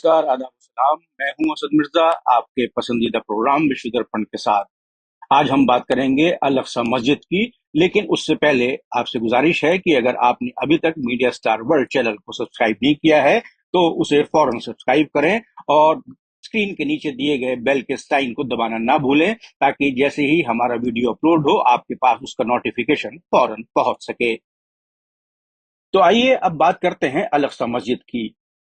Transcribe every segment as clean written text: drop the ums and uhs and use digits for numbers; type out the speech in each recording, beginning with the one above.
नमस्कार, आदाब सलाम। मैं हूं असद मिर्जा, आपके पसंदीदा प्रोग्राम विश्व दर्पण के साथ। आज हम बात करेंगे अल अक्सा मस्जिद की, लेकिन उससे पहले आपसे गुजारिश है कि अगर आपने अभी तक मीडिया स्टार वर्ल्ड चैनल को सब्सक्राइब नहीं किया है तो उसे फौरन सब्सक्राइब करें और स्क्रीन के नीचे दिए गए बेल के साइन को दबाना ना भूलें, ताकि जैसे ही हमारा वीडियो अपलोड हो आपके पास उसका नोटिफिकेशन फौरन पहुंच सके। तो आइए अब बात करते हैं अल अक्सा मस्जिद की।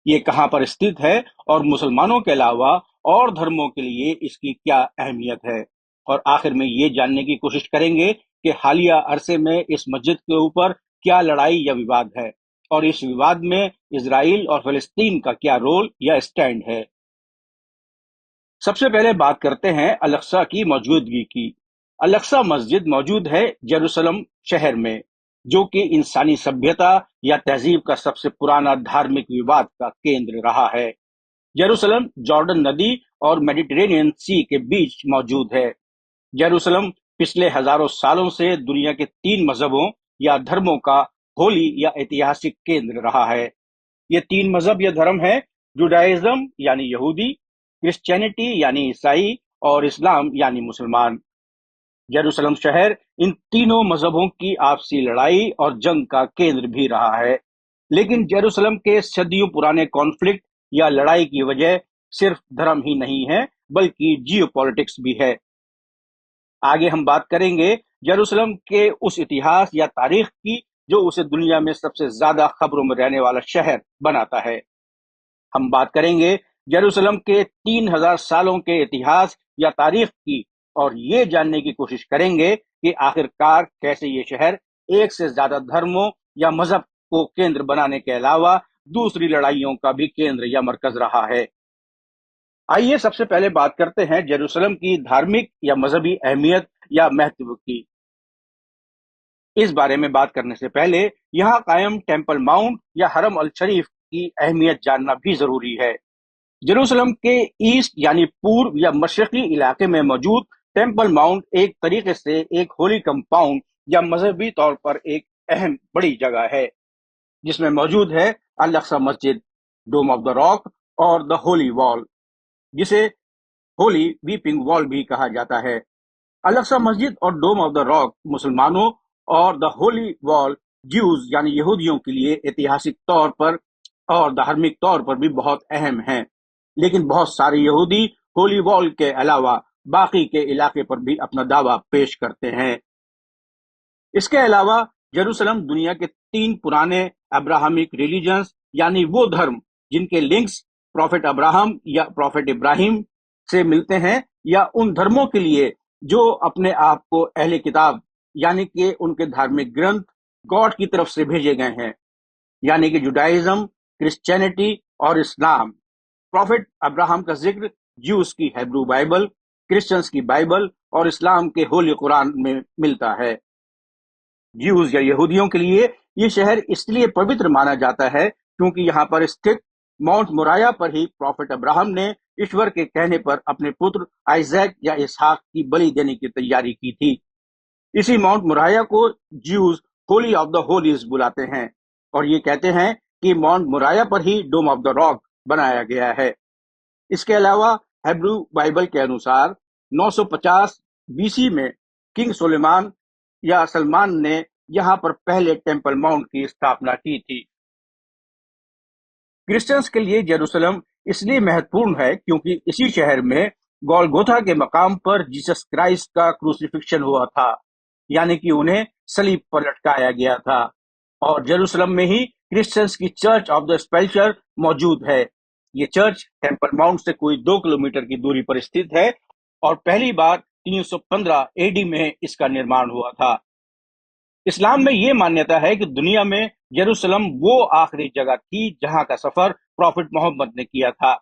ये कहाँ पर स्थित है और मुसलमानों के अलावा और धर्मों के लिए इसकी क्या अहमियत है, और आखिर में ये जानने की कोशिश करेंगे कि हालिया अरसे में इस मस्जिद के ऊपर क्या लड़ाई या विवाद है, और इस विवाद में इजराइल और फलस्तीन का क्या रोल या स्टैंड है। सबसे पहले बात करते हैं अल अक्सा की मौजूदगी की। अल अक्सा मस्जिद मौजूद है जेरूसलम शहर में, जो कि इंसानी सभ्यता या तहजीब का सबसे पुराना धार्मिक विवाद का केंद्र रहा है। जेरूसलम जॉर्डन नदी और मेडिटेरेनियन सी के बीच मौजूद है। जेरूसलम पिछले हजारों सालों से दुनिया के 3 मजहबों या धर्मों का होली या ऐतिहासिक केंद्र रहा है। ये 3 मजहब या धर्म है: जुडाइज्म यानी यहूदी, क्रिश्चियनिटी यानी ईसाई, और इस्लाम यानी मुसलमान। जेरूसलम शहर इन तीनों मजहबों की आपसी लड़ाई और जंग का केंद्र भी रहा है। लेकिन जेरूसलम के सदियों पुराने कॉन्फ्लिक्ट या लड़ाई की वजह सिर्फ धर्म ही नहीं है, बल्कि जियोपॉलिटिक्स भी है। आगे हम बात करेंगे जेरूसलम के उस इतिहास या तारीख की जो उसे दुनिया में सबसे ज्यादा खबरों में रहने वाला शहर बनाता है। हम बात करेंगे जेरूसलम के 3000 सालों के इतिहास या तारीख की, और ये जानने की कोशिश करेंगे कि आखिरकार कैसे ये शहर एक से ज्यादा धर्मों या मजहब को केंद्र बनाने के अलावा दूसरी लड़ाइयों का भी केंद्र या मरकज रहा है। आइए सबसे पहले बात करते हैं जेरूसलम की धार्मिक या मजहबी अहमियत या महत्व की। इस बारे में बात करने से पहले यहाँ कायम टेम्पल माउंट या हरम अल शरीफ की अहमियत जानना भी जरूरी है। जेरूसलम के ईस्ट यानी पूर्व या मशरकी इलाके में मौजूद टेम्पल माउंट एक तरीके से एक होली कंपाउंड या मजहबी तौर पर एक अहम बड़ी जगह है, जिसमें मौजूद है अल अक्सा मस्जिद, डोम ऑफ द रॉक और द होली वॉल, जिसे होली वीपिंग वॉल भी कहा जाता है। अल अक्सा मस्जिद और डोम ऑफ द रॉक मुसलमानों और द होली वॉल ज्यूज यानी यहूदियों के लिए ऐतिहासिक तौर पर और धार्मिक तौर पर भी बहुत अहम हैं। लेकिन बहुत सारे यहूदी होली वॉल के अलावा बाकी के इलाके पर भी अपना दावा पेश करते हैं। इसके अलावा जेरूसलम दुनिया के 3 पुराने अब्राहमिक रिलीजन्स यानी वो धर्म जिनके लिंक्स प्रॉफेट अब्राहम या प्रॉफेट इब्राहिम से मिलते हैं, या उन धर्मों के लिए जो अपने आप को अहले किताब यानी कि उनके धार्मिक ग्रंथ गॉड की तरफ से भेजे गए हैं, यानी कि जुडाइज्म, क्रिश्चियनिटी और इस्लाम। प्रॉफेट अब्राहम का जिक्र ज्यूस की हेब्रू बाइबल, क्रिश्चियंस की बाइबल और इस्लाम के होली कुरान में मिलता है। ज्यूज या यहूदियों के लिए ये शहर इसलिए पवित्र माना जाता है क्योंकि यहाँ पर स्थित माउंट मोराया पर ही प्रॉफेट अब्राहम ने ईश्वर के कहने पर अपने पुत्र आइजैक या इसहाक की बलि देने की तैयारी की थी। इसी माउंट मोराया को Jews Holi of the Holis बुलाते हैं, और ये कहते हैं कि माउंट मोराया पर ही डोम ऑफ द रॉक बनाया गया है। इसके अलावा हेब्रू बाइबल के अनुसार 950 बीसी में किंग सुलेमान या सलमान ने यहाँ पर पहले टेम्पल माउंट की स्थापना की थी। क्रिश्चियंस के लिए जेरूसलम इसलिए महत्वपूर्ण है क्योंकि इसी शहर में गोलगोथा के मकाम पर जीसस क्राइस्ट का क्रूसिफिक्शन हुआ था, यानी कि उन्हें सलीब पर लटकाया गया था। और जेरूसलम में ही क्रिश्चियंस की चर्च ऑफ द स्पेल्चर मौजूद है। ये चर्च टेम्पल माउंट से कोई 2 किलोमीटर की दूरी पर स्थित है, और पहली बार 315 एडी में इसका निर्माण हुआ था। इस्लाम में ये मान्यता है कि दुनिया में जेरूसलम वो आखिरी जगह थी जहां का सफर प्रॉफिट मोहम्मद ने किया था।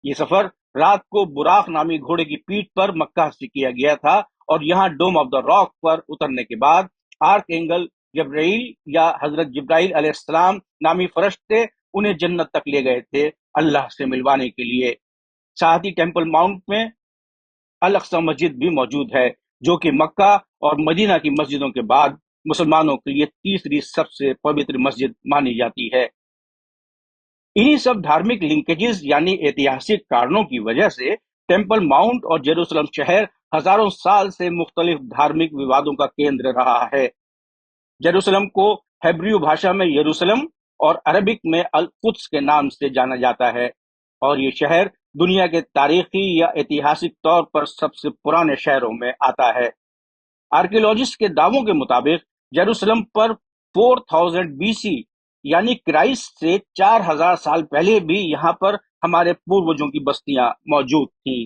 ये सफर रात को बुराक नामी घोड़े की पीठ पर मक्का से किया गया था, और यहाँ डोम ऑफ द रॉक पर उतरने के बाद आर्क एंगल जब्राइल या हजरत जिब्राइल अलैहिस्सलाम नामी फरिश्ते उन्हें जन्नत तक ले गए थे अल्लाह से मिलवाने के लिए। साथ ही टेम्पल माउंट में अल अक्सा मस्जिद भी मौजूद है, जो कि मक्का और मदीना की मस्जिदों के बाद मुसलमानों के लिए तीसरी सबसे पवित्र मस्जिद मानी जाती है। انہی سب دھارمک لنکیجز یعنی ایتہاسک کارنوں کی وجہ سے ٹیمپل ماؤنٹ اور جیروسلم شہر ہزاروں سال سے مختلف دھارمک ووادوں کا کیندر رہا ہے۔ جیروسلم کو ہیبریو بھاشا میں یروسلم اور عربک میں القدس کے نام سے جانا جاتا ہے، اور یہ شہر دنیا کے تاریخی یا ایتہاسک طور پر سب سے پرانے شہروں میں آتا ہے۔ آرکیولوجسٹ کے دعووں کے مطابق جیروسلم پر 4000 BC یعنی کرائسٹ سے 4000 سال پہلے بھی یہاں پر ہمارے پوروجوں کی بستیاں موجود تھیں۔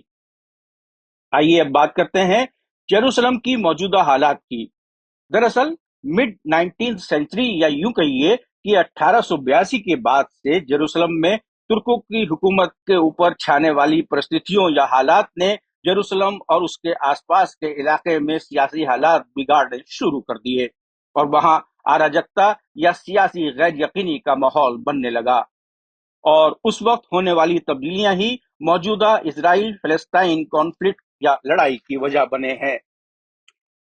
آئیے اب بات کرتے ہیں جیروسلم کی موجودہ حالات کی۔ دراصل مڈ 19 سینچری یا یوں کہیے کہ 1882 کے بعد سے جیروسلم میں ترکوں کی حکومت کے اوپر چھانے والی پرستتھیوں یا حالات نے جیروسلم اور اس کے آس پاس کے علاقے میں سیاسی حالات بگاڑنے شروع کر دیے، اور وہاں اراجکتا یا سیاسی غیر یقینی کا ماحول بننے لگا، اور اس وقت ہونے والی تبدیلیاں ہی موجودہ اسرائیل فلسطین کانفلکٹ یا لڑائی کی وجہ بنے ہیں۔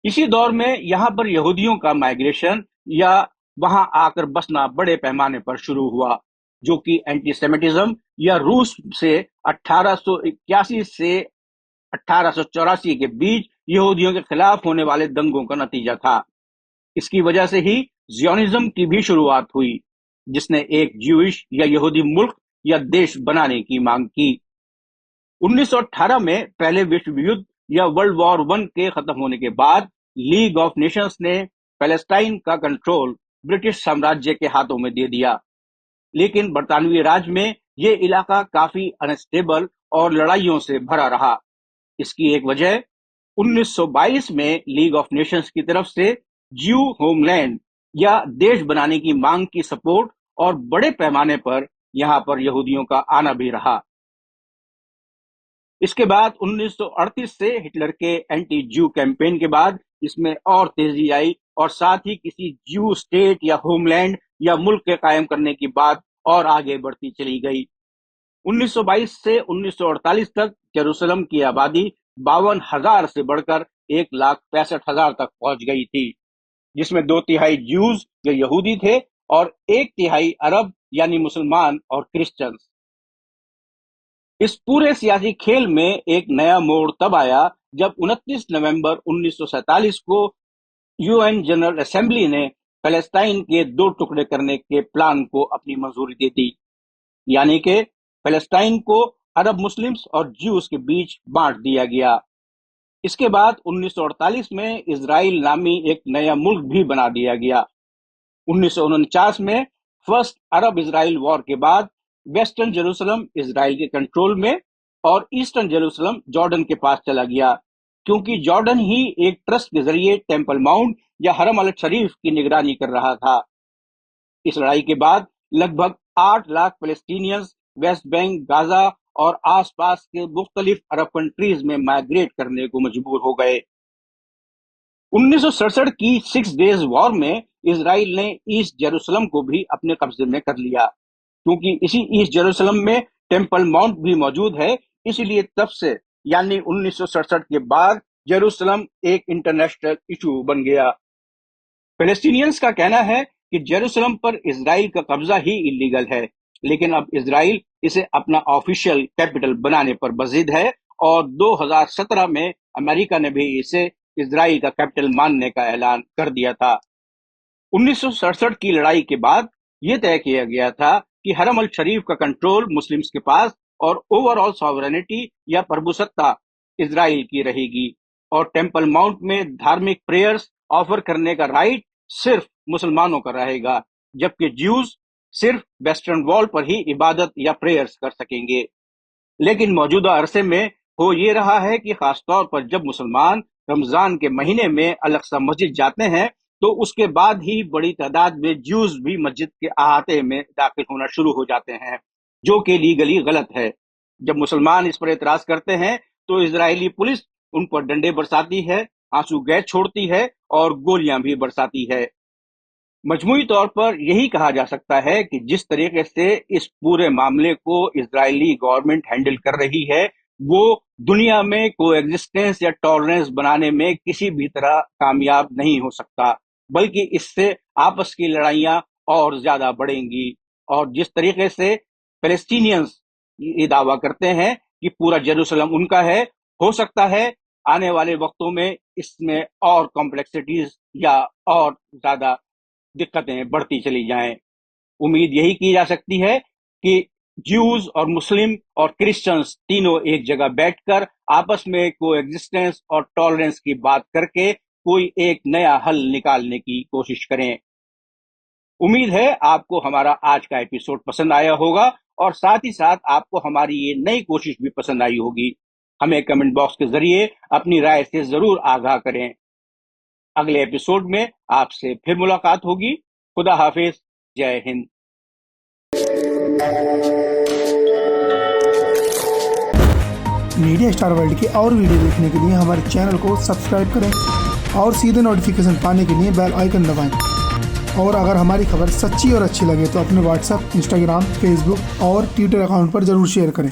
اسی دور میں یہاں پر یہودیوں کا مائگریشن یا وہاں آ کر بسنا بڑے پیمانے پر شروع ہوا، جو کہ اینٹی سیمیٹزم یا روس سے 1881 سے 1884 کے بیچ یہودیوں کے خلاف ہونے والے دنگوں کا نتیجہ تھا۔ اس کی وجہ سے ہی زیونزم کی بھی شروعات ہوئی، جس نے ایک جیوش یا یہودی ملک یا دیش بنانے کی مانگ کی۔ 1918 میں پہلے وشو یدھ یا ورلڈ وار 1 کے ختم ہونے کے بعد لیگ آف نیشنز نے فلسطین کا کنٹرول برٹش سامراجیہ کے ہاتھوں میں دے دیا، لیکن برطانوی راج میں یہ علاقہ کافی انسٹیبل اور لڑائیوں سے بھرا رہا۔ اس کی ایک وجہ 1922 میں لیگ آف نیشنز کی طرف سے جیو ہوم لینڈ یا دیش بنانے کی مانگ کی سپورٹ اور بڑے پیمانے پر یہاں پر یہودیوں کا آنا بھی رہا۔ اس کے بعد 1938 سے ہٹلر کے اینٹی جیو کیمپین کے بعد اس میں اور تیزی آئی، اور ساتھ ہی کسی جیو اسٹیٹ یا ہوم لینڈ یا ملک کے قائم کرنے کی بات اور آگے بڑھتی چلی گئی۔ 1922 سے 1948 تک یروشلم کی آبادی 52,000 سے بڑھ کر 1,65,000 تک پہنچ گئی تھی، جس میں 2/3 جیوز یا یہودی تھے اور 1/3 عرب یعنی مسلمان اور کرسچنز۔ اس پورے سیاسی کھیل میں ایک نیا موڑ تب آیا جب 29 نومبر 1947 کو یو این جنرل اسمبلی نے فلسطین کے 2 ٹکڑے کرنے کے پلان کو اپنی منظوری دے دی، یعنی کہ فلسطین کو عرب مسلمز اور جیوز کے بیچ بانٹ دیا گیا۔ اس کے بعد 1948 میں اسرائیل نامی ایک نیا ملک بھی بنا دیا گیا۔ 1949 میں فرسٹ عرب اسرائیل وار کے بعد ویسٹرن جیروسلم اسرائیل کے کنٹرول میں اور ایسٹرن جیروسلم جارڈن کے پاس چلا گیا، کیونکہ جارڈن ہی ایک ٹرسٹ کے ذریعے ٹیمپل ماؤنٹ یا حرم الشریف کی نگرانی کر رہا تھا۔ اس لڑائی کے بعد لگ بھگ 8 لاکھ فلسطینیز ویسٹ بینک، غازہ اور آس پاس کے مختلف عرب کنٹریز میں مائگریٹ کرنے کو مجبور ہو گئے۔ 1967 کی 6 ڈیز وار میں اسرائیل نے ایسٹ جیروسلم کو بھی اپنے قبضے میں کر لیا، کیونکہ اسی ایسٹ جیروسلم میں ٹیمپل ماؤنٹ بھی موجود ہے، اسی لیے تب سے یعنی 1967 کے بعد جیروسلم ایک انٹرنیشنل ایشو بن گیا۔ فلسطینینز کا کہنا ہے کہ جیروسلم پر اسرائیل کا قبضہ ہی انلیگل ہے، لیکن اب اسرائیل اسے اپنا آفیشیل کیپٹل بنانے پر بضد ہے، اور 2017 میں امریکہ نے بھی اسے اسرائیل کا کیپٹل ماننے کا اعلان کر دیا تھا۔ 1967 کی لڑائی کے بعد یہ طے کیا گیا تھا کہ حرم الشریف کا کنٹرول مسلمز کے پاس اور اوور آل ساورینٹی یا پربھوستا اسرائیل کی رہے گی، اور ٹیمپل ماؤنٹ میں دھارمک پریئرز آفر کرنے کا رائٹ صرف مسلمانوں کا رہے گا، جبکہ جیوز صرف ویسٹرن وال پر ہی عبادت یا پریئرز کر سکیں گے۔ لیکن موجودہ عرصے میں ہو یہ رہا ہے کہ خاص طور پر جب مسلمان رمضان کے مہینے میں الاقصی مسجد جاتے ہیں تو اس کے بعد ہی بڑی تعداد میں جیوز بھی مسجد کے احاطے میں داخل ہونا شروع ہو جاتے ہیں، جو کہ لیگلی غلط ہے۔ جب مسلمان اس پر اعتراض کرتے ہیں تو اسرائیلی پولیس ان پر ڈنڈے برساتی ہے، آنسو گیس چھوڑتی ہے اور گولیاں بھی برساتی ہے۔ مجموعی طور پر یہی کہا جا سکتا ہے کہ جس طریقے سے اس پورے معاملے کو اسرائیلی گورنمنٹ ہینڈل کر رہی ہے، وہ دنیا میں کو ایگزسٹنس یا ٹالرنس بنانے میں کسی بھی طرح کامیاب نہیں ہو سکتا، بلکہ اس سے آپس کی لڑائیاں اور زیادہ بڑھیں گی۔ اور جس طریقے سے पैलेस्टीनियंस ये दावा करते हैं कि पूरा जेरूसलम उनका है। हो सकता है आने वाले वक्तों में इसमें और कॉम्प्लेक्सिटीज या और ज्यादा दिक्कतें बढ़ती चली जाएं। उम्मीद यही की जा सकती है कि ज्यूज और मुस्लिम और क्रिश्चियंस तीनों एक जगह बैठकर आपस में कोएग्जिस्टेंस और टॉलरेंस की बात करके कोई एक नया हल निकालने की कोशिश करें। उम्मीद है आपको हमारा आज का एपिसोड पसंद आया होगा और साथ ही साथ आपको हमारी ये नई कोशिश भी पसंद आई होगी। हमें कमेंट बॉक्स के जरिए अपनी राय से जरूर आगाह करें। अगले एपिसोड में आपसे फिर मुलाकात होगी। खुदा हाफिज, जय हिंद। मीडिया स्टार वर्ल्ड के और वीडियो देखने के लिए हमारे चैनल को सब्सक्राइब करें और सीधे नोटिफिकेशन पाने के लिए बेल आइकन दबाएं। और अगर हमारी खबर सच्ची और अच्छी लगे तो अपने व्हाट्सएप, इंस्टाग्राम, फेसबुक और ट्विटर अकाउंट पर ज़रूर शेयर करें।